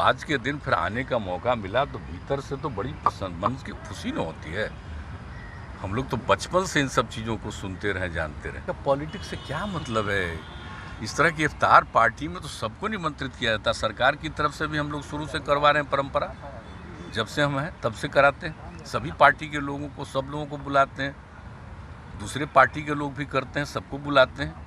आज के दिन फिर आने का मौका मिला तो भीतर से तो बड़ी पसंद मन की खुशी न होती है। हम लोग तो बचपन से इन सब चीज़ों को सुनते रहे, जानते रहे। पॉलिटिक्स से क्या मतलब है? इस तरह की इफ्तार पार्टी में तो सबको निमंत्रित किया जाता है। सरकार की तरफ से भी हम लोग शुरू से करवा रहे हैं, परंपरा जब से हम हैं तब से कराते हैं। सभी पार्टी के लोगों को, सब लोगों को बुलाते हैं, दूसरे पार्टी के लोग भी करते हैं, सबको बुलाते हैं।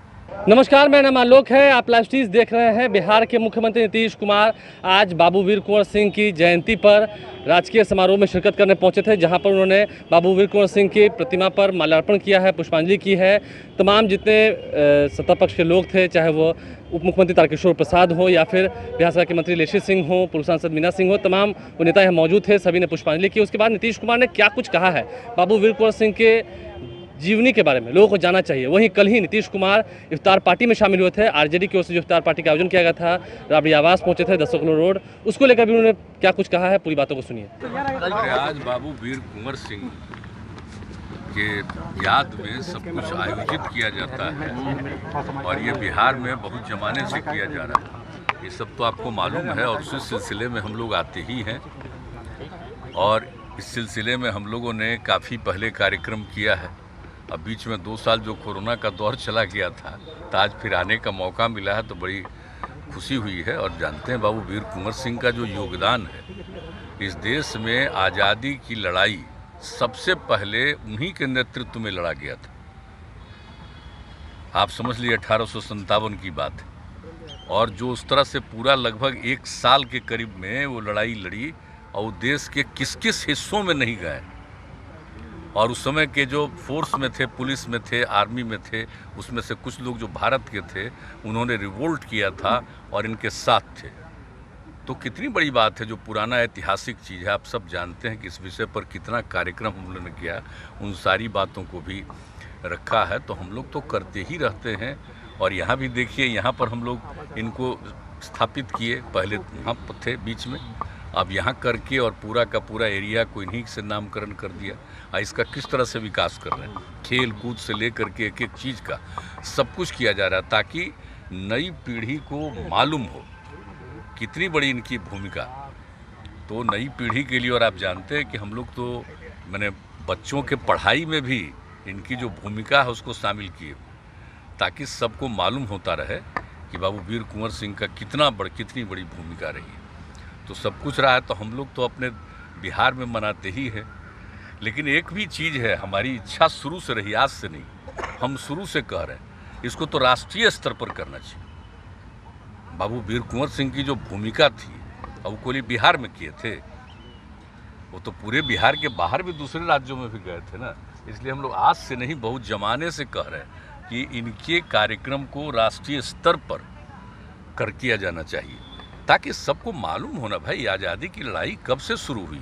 नमस्कार, मेरा नाम आलोक है। आप लाइव स्ट्रीम देख रहे हैं। बिहार के मुख्यमंत्री नीतीश कुमार आज बाबू वीर कुंवर सिंह की जयंती पर राजकीय समारोह में शिरकत करने पहुंचे थे, जहां पर उन्होंने बाबू वीर कुंवर सिंह की प्रतिमा पर माल्यार्पण किया है, पुष्पांजलि की है। तमाम जितने सत्ता पक्ष के लोग थे, चाहे वो उप मुख्यमंत्री तारकिशोर प्रसाद हो या फिर बिहार सरकार के मंत्री लेशी सिंह हो, पूर्व सांसद मीना सिंह हो, तमाम वो नेता यहाँ मौजूद थे। सभी ने पुष्पांजलि की। उसके बाद नीतीश कुमार ने क्या कुछ कहा है बाबू वीर कुंवर सिंह के जीवनी के बारे में, लोगों को जानना चाहिए। वहीं कल ही नीतीश कुमार इफ्तार पार्टी में शामिल हुए थे। आरजेडी की ओर से जो इफ्तार पार्टी का आयोजन किया गया था, राबड़ी आवास पहुंचे थे, 10 किलो रोड, उसको लेकर भी उन्होंने क्या कुछ कहा है, पूरी बातों को सुनिए। आज बाबू वीर कुंवर सिंह के याद में सब कुछ आयोजित किया जाता है और ये बिहार में बहुत जमाने से किया जा रहा है। ये सब तो आपको मालूम है और उसी सिलसिले में हम लोग आते ही हैं। और इस सिलसिले में हम लोगों ने काफ़ी पहले कार्यक्रम किया है। अब बीच में 2 साल जो कोरोना का दौर चला गया था, तो आज फिर आने का मौका मिला है तो बड़ी खुशी हुई है। और जानते हैं बाबू वीर कुंवर सिंह का जो योगदान है इस देश में, आज़ादी की लड़ाई सबसे पहले उन्हीं के नेतृत्व में लड़ा गया था। आप समझ लीजिए 1857 की बात है। और जो उस तरह से पूरा लगभग 1 साल के करीब में वो लड़ाई लड़ी और देश के किस किस हिस्सों में नहीं गए। और उस समय के जो फोर्स में थे, पुलिस में थे, आर्मी में थे, उसमें से कुछ लोग जो भारत के थे उन्होंने रिवोल्ट किया था और इनके साथ थे। तो कितनी बड़ी बात है, जो पुराना ऐतिहासिक चीज़ है। आप सब जानते हैं कि इस विषय पर कितना कार्यक्रम हम लोगों ने किया, उन सारी बातों को भी रखा है। तो हम लोग तो करते ही रहते हैं। और यहाँ भी देखिए, यहाँ पर हम लोग इनको स्थापित किए, पहले वहाँ थे बीच में, अब यहाँ करके और पूरा का पूरा एरिया को इन्हीं से नामकरण कर दिया। इसका किस तरह से विकास कर रहे हैं, खेल कूद से लेकर के एक एक चीज़ का सब कुछ किया जा रहा है, ताकि नई पीढ़ी को मालूम हो कितनी बड़ी इनकी भूमिका। तो नई पीढ़ी के लिए, और आप जानते हैं कि हम लोग तो मैंने बच्चों के पढ़ाई में भी इनकी जो भूमिका है उसको शामिल किए, ताकि सबको मालूम होता रहे कि बाबू वीर कुंवर सिंह का कितनी बड़ी भूमिका रही है। तो सब कुछ रहा है तो हम लोग तो अपने बिहार में मनाते ही हैं। लेकिन एक भी चीज़ है, हमारी इच्छा शुरू से रही, आज से नहीं, हम शुरू से कह रहे हैं इसको तो राष्ट्रीय स्तर पर करना चाहिए। बाबू वीर कुंवर सिंह की जो भूमिका थी, अब वो कोई बिहार में किए थे, वो तो पूरे बिहार के बाहर भी दूसरे राज्यों में भी गए थे ना। इसलिए हम लोग आज से नहीं, बहुत जमाने से कह रहे हैं कि इनके कार्यक्रम को राष्ट्रीय स्तर पर किया जाना चाहिए, ताकि सबको मालूम होना भाई आज़ादी की लड़ाई कब से शुरू हुई।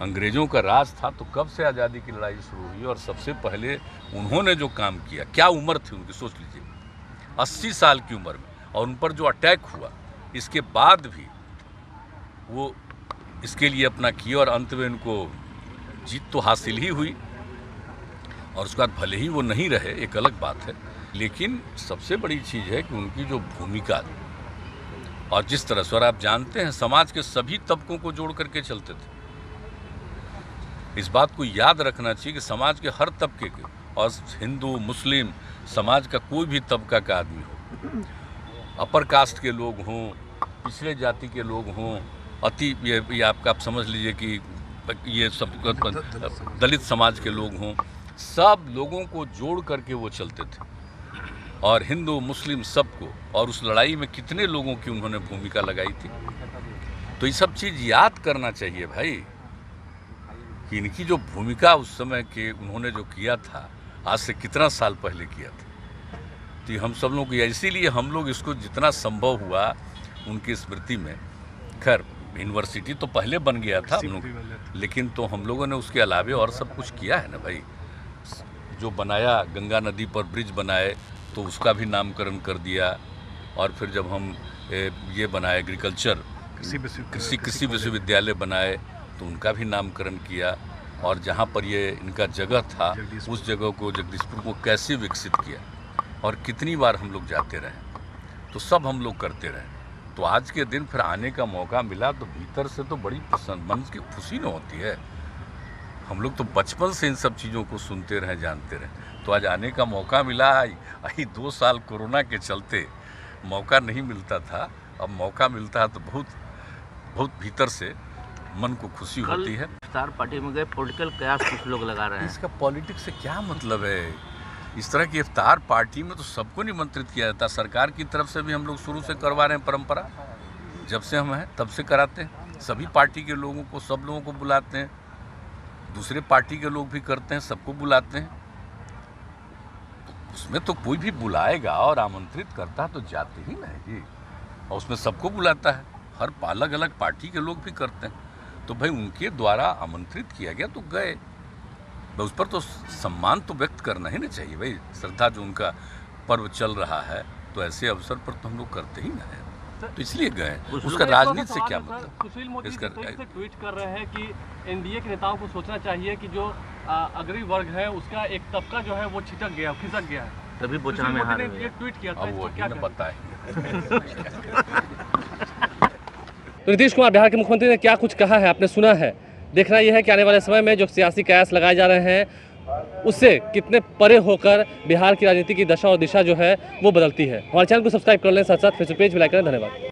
अंग्रेज़ों का राज था तो कब से आज़ादी की लड़ाई शुरू हुई, और सबसे पहले उन्होंने जो काम किया, क्या उम्र थी उनकी, सोच लीजिए 80 साल की उम्र में, और उन पर जो अटैक हुआ, इसके बाद भी वो इसके लिए अपना किया और अंत में उनको जीत तो हासिल ही हुई। और उसके बाद भले ही वो नहीं रहे, एक अलग बात है, लेकिन सबसे बड़ी चीज़ है कि उनकी जो भूमिका और जिस तरह से, और आप जानते हैं समाज के सभी तबकों को जोड़ करके चलते थे। इस बात को याद रखना चाहिए कि समाज के हर तबके के, और हिंदू मुस्लिम समाज का कोई भी तबका का आदमी हो, अपर कास्ट के लोग हों, पिछले जाति के लोग हों, ये आप समझ लीजिए कि ये सब दलित समाज के लोग हों, सब लोगों को जोड़ करके वो चलते थे, और हिंदू मुस्लिम सबको। और उस लड़ाई में कितने लोगों की उन्होंने भूमिका लगाई थी। तो ये सब चीज़ याद करना चाहिए भाई, कि इनकी जो भूमिका उस समय के उन्होंने जो किया था, आज से कितना साल पहले किया था। तो हम सब लोग, इसीलिए हम लोग इसको जितना संभव हुआ उनकी स्मृति में, खैर यूनिवर्सिटी तो पहले बन गया था हम लोग, लेकिन तो हम लोगों ने उसके अलावे और सब कुछ किया है ना भाई। जो बनाया, गंगा नदी पर ब्रिज बनाए तो उसका भी नामकरण कर दिया। और फिर जब हम ये बनाए एग्रीकल्चर कृषि विश्वविद्यालय बनाए तो उनका भी नामकरण किया। और जहाँ पर ये इनका जगह था, उस जगह को, जगदीशपुर को कैसे विकसित किया, और कितनी बार हम लोग जाते रहे। तो सब हम लोग करते रहे। तो आज के दिन फिर आने का मौका मिला तो भीतर से तो बड़ी मन की खुशी न होती है। हम लोग तो बचपन से इन सब चीज़ों को सुनते रहे, जानते रहे, तो आज आने का मौका मिला। आई 2 साल कोरोना के चलते मौका नहीं मिलता था, अब मौका मिलता है तो बहुत बहुत भीतर से मन को खुशी होती है। इफ्तार पार्टी में गए, पॉलिटिकल कयास कुछ लोग लगा रहे हैं। इसका पॉलिटिक्स से क्या मतलब है? इस तरह की इफ्तार पार्टी में तो सबको निमंत्रित किया जाता है। सरकार की तरफ से भी हम लोग शुरू से करवा रहे हैं, परंपरा जब से हम हैं तब से कराते हैं। सभी पार्टी के लोगों को, सब लोगों को बुलाते हैं, दूसरे पार्टी के लोग भी करते हैं, सबको बुलाते हैं। उसमें तो कोई भी बुलाएगा और आमंत्रित करता है तो जाते ही नहीं, और उसमें सबको बुलाता है, हर अलग अलग पार्टी के लोग भी करते हैं। तो भाई उनके द्वारा आमंत्रित किया गया तो गए, उस पर तो सम्मान तो व्यक्त करना ही ना चाहिए भाई। श्रद्धा जो उनका पर्व चल रहा है तो ऐसे अवसर पर तो हम लोग करते ही ना है, तो इसलिए गए। उसका राजनीति से क्या मतलब? सुशील मोदी से ट्वीट कर रहे हैं कि एनडीए के नेताओं को सोचना चाहिए कि जो अग्रणी वर्ग है उसका एक तबका जो है वो छिटक गया, खिसक गया है, तभी बोचना में हार ये ट्वीट किया था। अब वो क्या बताएं। तो नीतीश कुमार बिहार के मुख्यमंत्री ने क्या कुछ कहा है आपने सुना है। देखना यह है कि आने वाले समय में जो सियासी कयास लगाए जा रहे हैं उससे कितने परे होकर बिहार की राजनीति की दशा और दिशा जो है वो बदलती है। हमारे चैनल को सब्सक्राइब कर लें, साथ साथ फेसबुक पेज भी लाइक करें। धन्यवाद।